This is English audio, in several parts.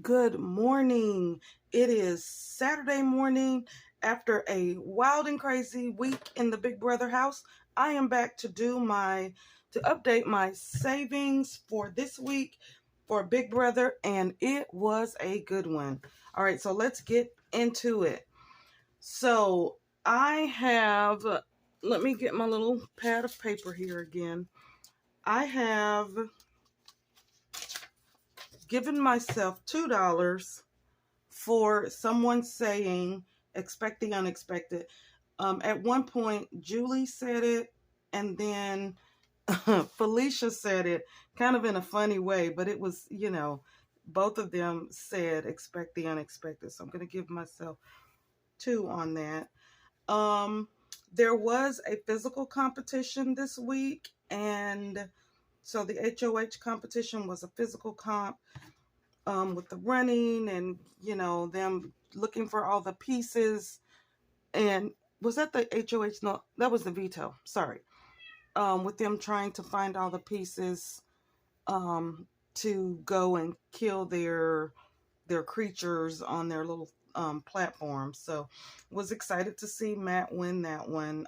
Good morning. It is Saturday morning after a wild and crazy week in the Big Brother house. I am back to update my savings for this week for Big Brother, and it was a good one. All right, so let's get into it. So I have, let me get my little pad of paper here again. I have given myself $2 for someone saying expect the unexpected. At one point, Julie said it, and then Felicia said it kind of in a funny way, but it was, both of them said expect the unexpected. So I'm going to give myself two on that. Um, there was a physical competition this week, and so the HOH competition was a physical comp with the running and them looking for all the pieces. And was that the HOH? No, that was the veto. Sorry. With them trying to find all the pieces to go and kill their creatures on their little platform. So was excited to see Matt win that one.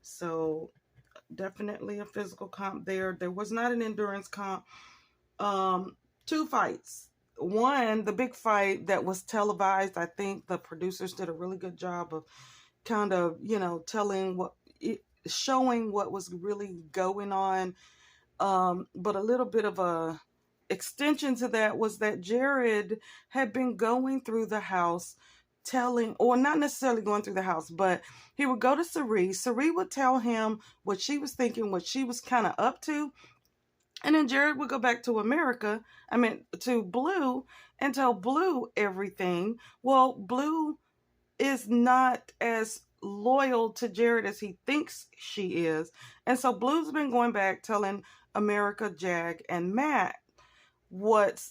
So definitely a physical comp there. There was not an endurance comp. Two fights. One, the big fight that was televised. I think the producers did a really good job of kind of, showing what was really going on. But a little bit of a extension to that was that Jared had been going through the house telling, or not necessarily going through the house, but he would go to Cerie. Cerie would tell him what she was thinking, what she was kind of up to. And then Jared would go back to to Blue, and tell Blue everything. Well, Blue is not as loyal to Jared as he thinks she is. And so Blue's been going back telling America, Jag, and Matt what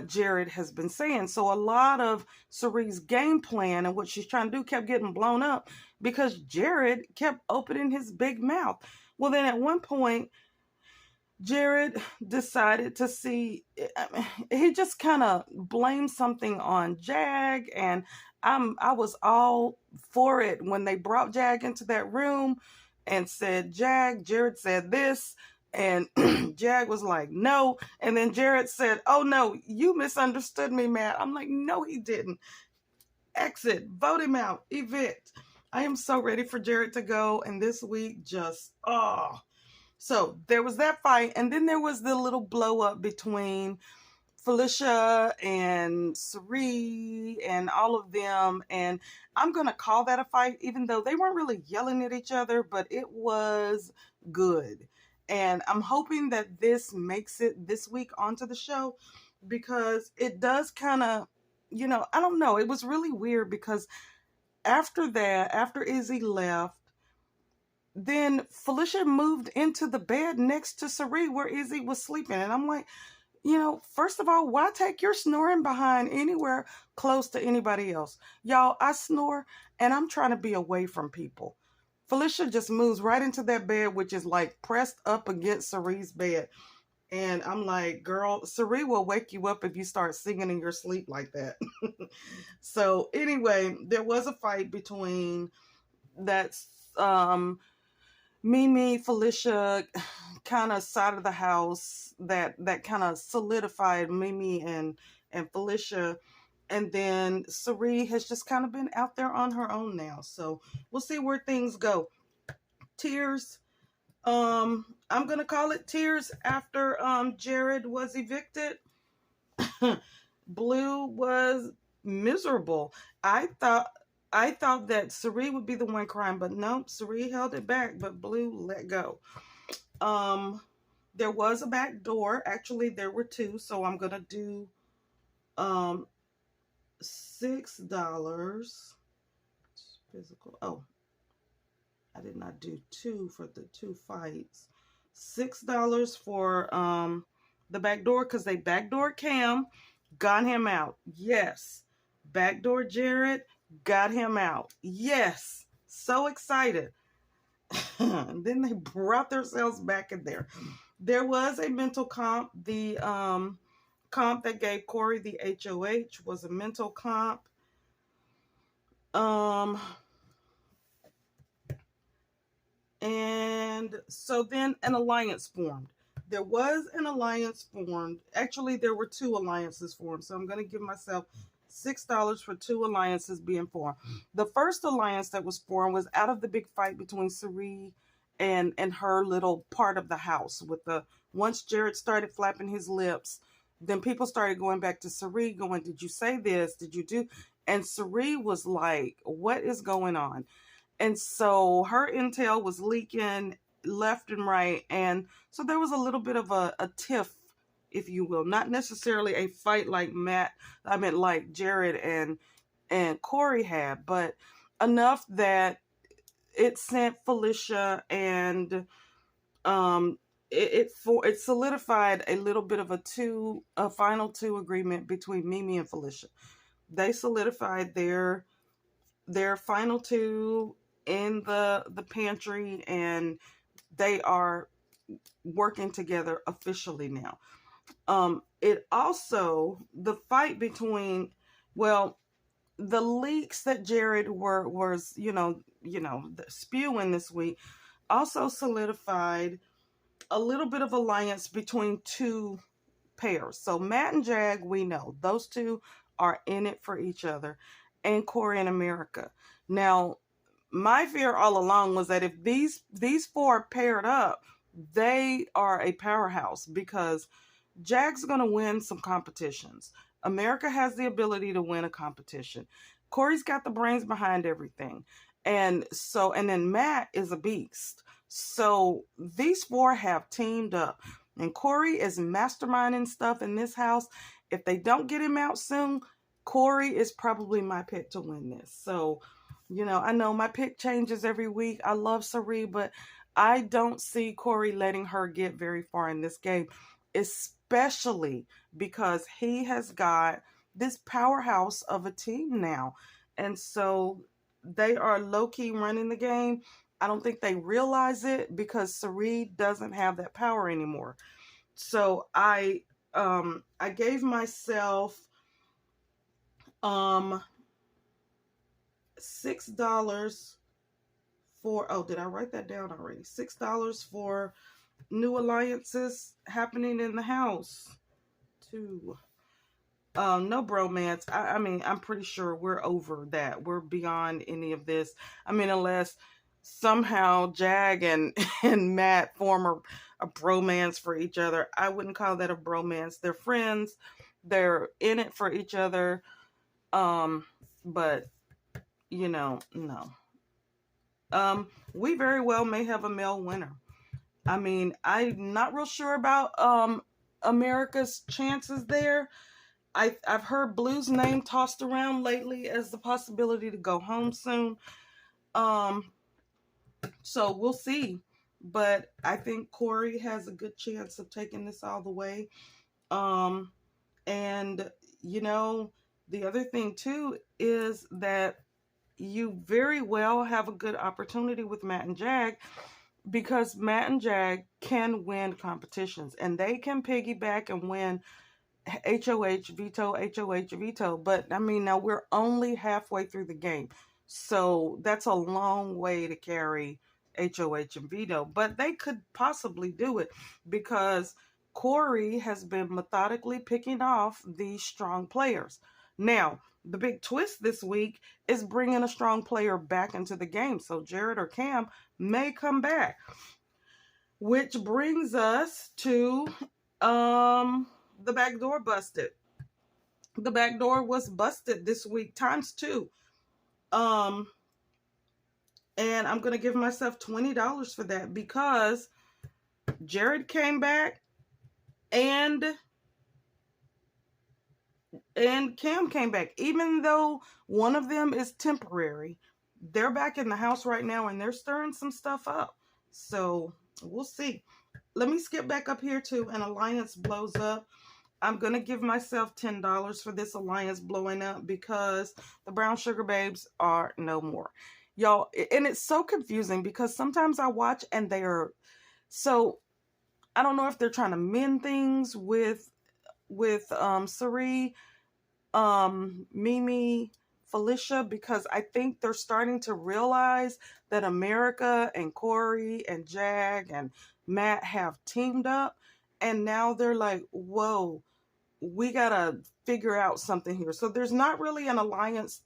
Jared has been saying. So a lot of Cerie's game plan and what she's trying to do kept getting blown up because Jared kept opening his big mouth. Well, then at one point, Jared decided to see, he just kind of blamed something on Jag, and I was all for it when they brought Jag into that room and said, Jared said this, and Jag was like, no, and then Jared said, oh no, you misunderstood me, Matt. I'm like, no, he didn't. Exit, vote him out, evict. I am so ready for Jared to go, and this week just, oh. So there was that fight, and then there was the little blow up between Felicia and Cerie and all of them. And I'm going to call that a fight, even though they weren't really yelling at each other, but it was good. And I'm hoping that this makes it this week onto the show, because it does kind of, I don't know. It was really weird because after that, after Izzy left, then Felicia moved into the bed next to Cerie where Izzy was sleeping. And I'm like, first of all, why take your snoring behind anywhere close to anybody else? Y'all, I snore and I'm trying to be away from people. Felicia just moves right into that bed, which is like pressed up against Cerie's bed. And I'm like, girl, Cerie will wake you up if you start singing in your sleep like that. So anyway, there was a fight between that Mimi, Felicia kind of side of the house that kind of solidified Mimi and Felicia. And then Cerie has just kind of been out there on her own now. So we'll see where things go. Tears. I'm gonna call it tears after Jared was evicted. Blue was miserable. I thought that Cerie would be the one crying, but no, Cerie held it back, but Blue let go. There was a back door. Actually, there were two, so I'm gonna do $6 physical. Oh, I did not do two for the two fights. $6 for the back door, because they backdoor Cam, got him out. Yes. Backdoor Jared, got him out. Yes. So excited. And then they brought themselves back in there. There was a mental comp. The comp that gave Corey the HOH was a mental comp. Um, and so then an alliance formed. There was an alliance formed. Actually, there were two alliances formed. So I'm going to give myself $6 for two alliances being formed. The first alliance that was formed was out of the big fight between Cerie and her little part of the house. With the once Jared started flapping his lips, then people started going back to Cerie, going, "Did you say this? Did you do?" And Cerie was like, "What is going on?" And so her intel was leaking left and right. And so there was a little bit of a tiff, if you will. Not necessarily a fight like like Jared and Corey had, but enough that it sent Felicia and it solidified a little bit of a final two agreement between Mimi and Felicia. They solidified their final two in the pantry, and they are working together officially now. It also, the fight between, well, the leaks that Jared was spewing this week also solidified a little bit of alliance between two pairs. So Matt and Jag, we know those two are in it for each other, and Corey and America. Now, my fear all along was that if these four are paired up, they are a powerhouse because Jag's going to win some competitions. America has the ability to win a competition. Corey's got the brains behind everything. And then Matt is a beast. So these four have teamed up. And Corey is masterminding stuff in this house. If they don't get him out soon, Corey is probably my pick to win this. So, I know my pick changes every week. I love Cerie, but I don't see Corey letting her get very far in this game, especially because he has got this powerhouse of a team now. And so they are low-key running the game. I don't think they realize it because Cerie doesn't have that power anymore. So I gave myself $6 for, oh, did I write that down already? $6 for new alliances happening in the house. Two. No bromance. I mean, I'm pretty sure we're over that. We're beyond any of this. I mean, unless somehow Jag and Matt form a bromance for each other. I wouldn't call that a bromance. They're friends. They're in it for each other. But no. We very well may have a male winner. I mean, I'm not real sure about America's chances there. I've heard Blue's name tossed around lately as the possibility to go home soon. So we'll see. But I think Corey has a good chance of taking this all the way. And the other thing too is that you very well have a good opportunity with Matt and Jag, because Matt and Jag can win competitions and they can piggyback and win HOH, veto, HOH, veto. But I mean, now we're only halfway through the game. So that's a long way to carry HOH and veto. But they could possibly do it because Corey has been methodically picking off these strong players. Now, the big twist this week is bringing a strong player back into the game. So Jared or Cam may come back. Which brings us to the back door busted. The back door was busted this week ×2. And I'm going to give myself $20 for that because Jared came back and Cam came back. Even though one of them is temporary, they're back in the house right now and they're stirring some stuff up. So we'll see. Let me skip back up here to an alliance blows up. I'm going to give myself $10 for this alliance blowing up because the Brown Sugar Babes are no more. Y'all, and it's so confusing because sometimes I watch and I don't know if they're trying to mend things with with Sari, Mimi, Felicia, because I think they're starting to realize that America and Corey and Jag and Matt have teamed up, and now they're like, whoa, we gotta figure out something here. So there's not really an alliance.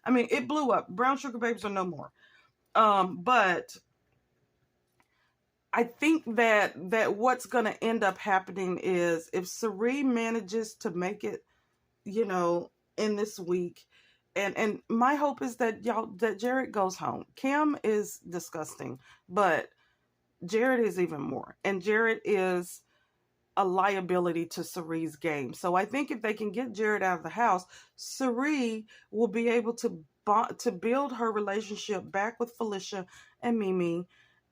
I mean, it blew up. Brown Sugar Babes are no more. But I think that what's gonna end up happening is if Sari manages to make it, you know, in this week. And my hope is that that Jared goes home. Cam is disgusting, but Jared is even more. And Jared is a liability to Sari's game. So I think if they can get Jared out of the house, Sari will be able to build her relationship back with Felicia and Mimi,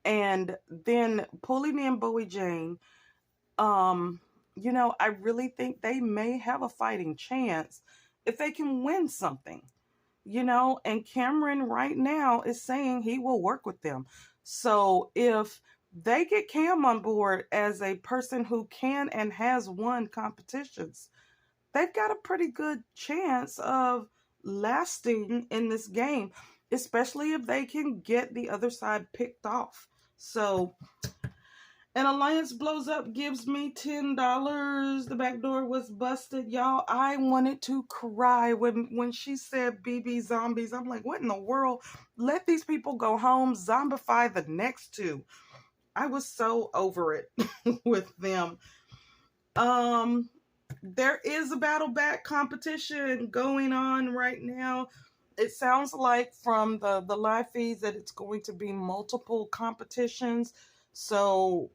and then pulling in Bowie Jane. You know, I really think they may have a fighting chance if they can win something, you know, and Cameron right now is saying he will work with them. So if they get Cam on board as a person who can and has won competitions, they've got a pretty good chance of lasting in this game, especially if they can get the other side picked off. So an alliance blows up, gives me $10. The back door was busted. Y'all, I wanted to cry when she said BB zombies. I'm like, what in the world? Let these people go home, zombify the next two. I was so over it with them. There is a Battleback competition going on right now. It sounds like from the live feeds that it's going to be multiple competitions. So,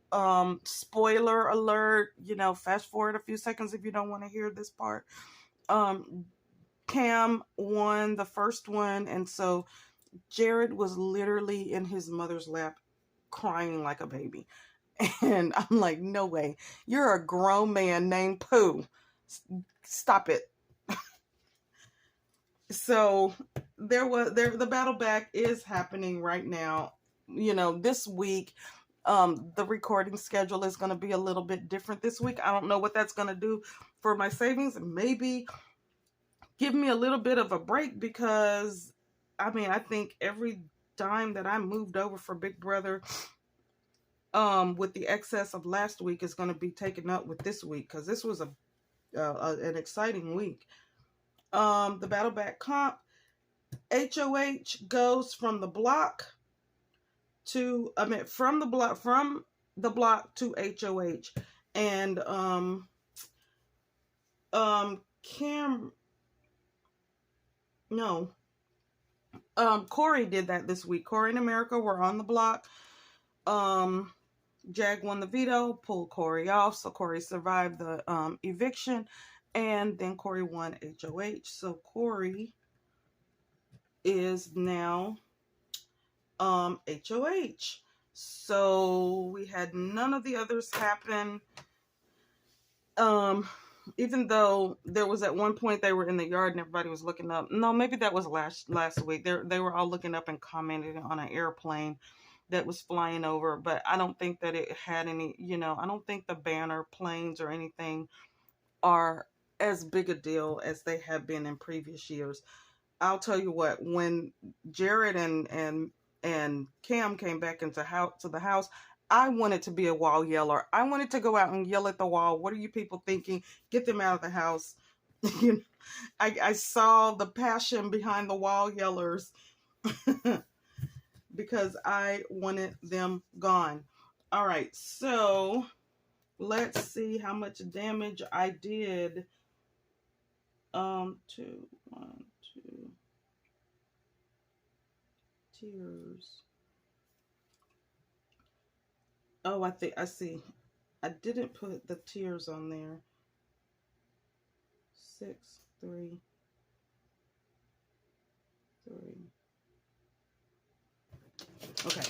spoiler alert, you know, fast forward a few seconds if you don't want to hear this part. Cam won the first one, and so Jared was literally in his mother's lap crying like a baby. And I'm like, no way. You're a grown man named Pooh. Stop it. So the Battleback is happening right now. You know, this week, the recording schedule is going to be a little bit different this week. I don't know what that's going to do for my savings. Maybe give me a little bit of a break, because I mean, I think every dime that I moved over for Big Brother, with the excess of last week, is going to be taken up with this week, because this was an exciting week. The Battleback comp, HOH goes from the block to, from the block to HOH, and Corey did that this week. Corey and America were on the block. Jag won the veto, pulled Corey off, so Corey survived the eviction, and then Corey won HOH. So Corey is now HOH. So we had none of the others happen. Even though there was at one point they were in the yard and everybody was looking up. No, maybe that was last week. They were all looking up and commenting on an airplane that was flying over, but I don't think that it had any, you know, I don't think the banner planes or anything are as big a deal as they have been in previous years. I'll tell you what, when Jared and Cam came back into the house, I wanted to be a wall yeller. I wanted to go out and yell at the wall. What are you people thinking? Get them out of the house. I saw the passion behind the wall yellers because I wanted them gone. All right, so let's see how much damage I did. 2, 1, 2. Tears. Oh, I think I see. I didn't put the tears on there. 6, 3, 3. Okay.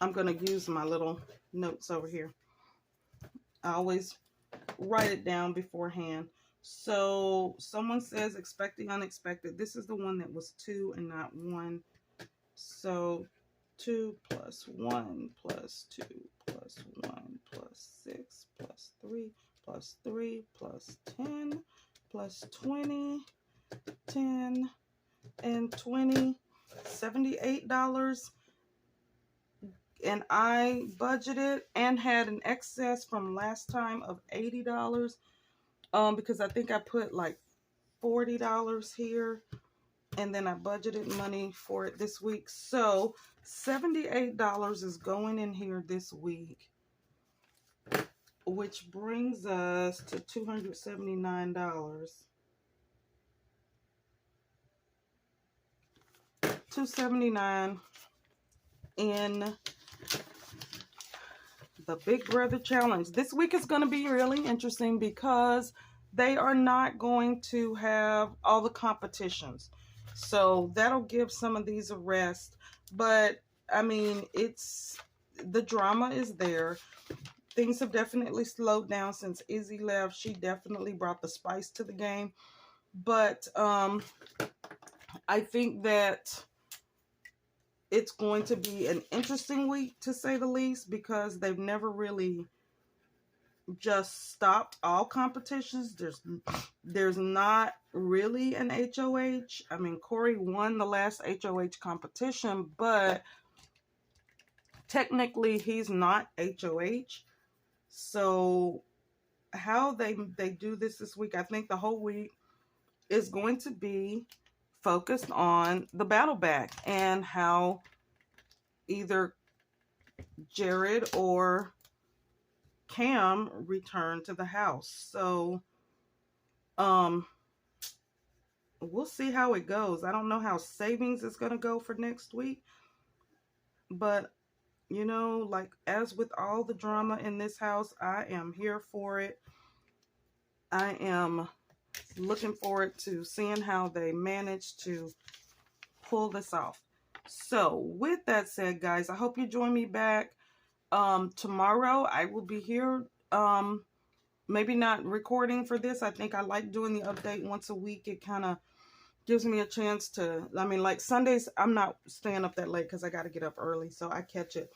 I'm going to use my little notes over here. I always write it down beforehand. So someone says expecting unexpected. This is the one that was 2 and not 1. So 2 plus 1 plus 2 plus 1 plus 6 plus 3 plus 3 plus 10 plus 20, 10 and 20, $78. And I budgeted and had an excess from last time of $80. Because I think I put like $40 here, and then I budgeted money for it this week. So $78 is going in here this week, which brings us to $279. $279 in the Big Brother Challenge. This week is going to be really interesting because they are not going to have all the competitions. So that'll give some of these a rest. But, I mean, the drama is there. Things have definitely slowed down since Izzy left. She definitely brought the spice to the game. But I think that it's going to be an interesting week, to say the least, because they've never really just stopped all competitions. There's not really an HOH. I mean, Corey won the last HOH competition, but technically he's not HOH. So how they do this week, I think the whole week is going to be focused on the Battleback and how either Jared or Cam return to the house. So we'll see how it goes. I don't know how savings is going to go for next week, but you know, like as with all the drama in this house, I am here for it. I am looking forward to seeing how they manage to pull this off. So with that said, guys, I hope you join me back tomorrow. I will be here. Maybe not recording for this. I think I like doing the update once a week. It kind of gives me a chance to, I mean, like Sundays, I'm not staying up that late because I got to get up early. So I catch it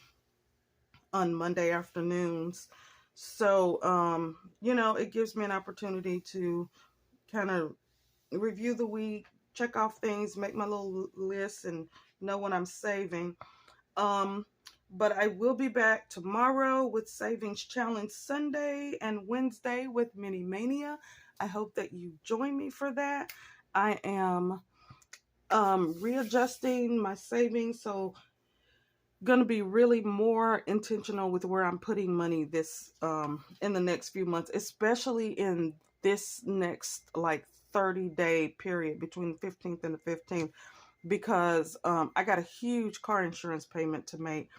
on Monday afternoons. So, you know, it gives me an opportunity to kind of review the week, check off things, make my little list, and know what I'm saving. But I will be back tomorrow with Savings Challenge Sunday and Wednesday with Mini Mania. I hope that you join me for that. I am readjusting my savings, so going to be really more intentional with where I'm putting money this in the next few months, especially in this next like 30-day period between the 15th and the 15th, because I got a huge car insurance payment to make.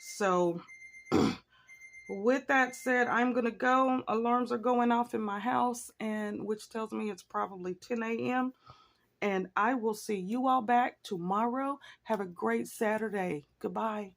So with that said, I'm going to go. Alarms are going off in my house, and which tells me it's probably 10 a.m. And I will see you all back tomorrow. Have a great Saturday. Goodbye.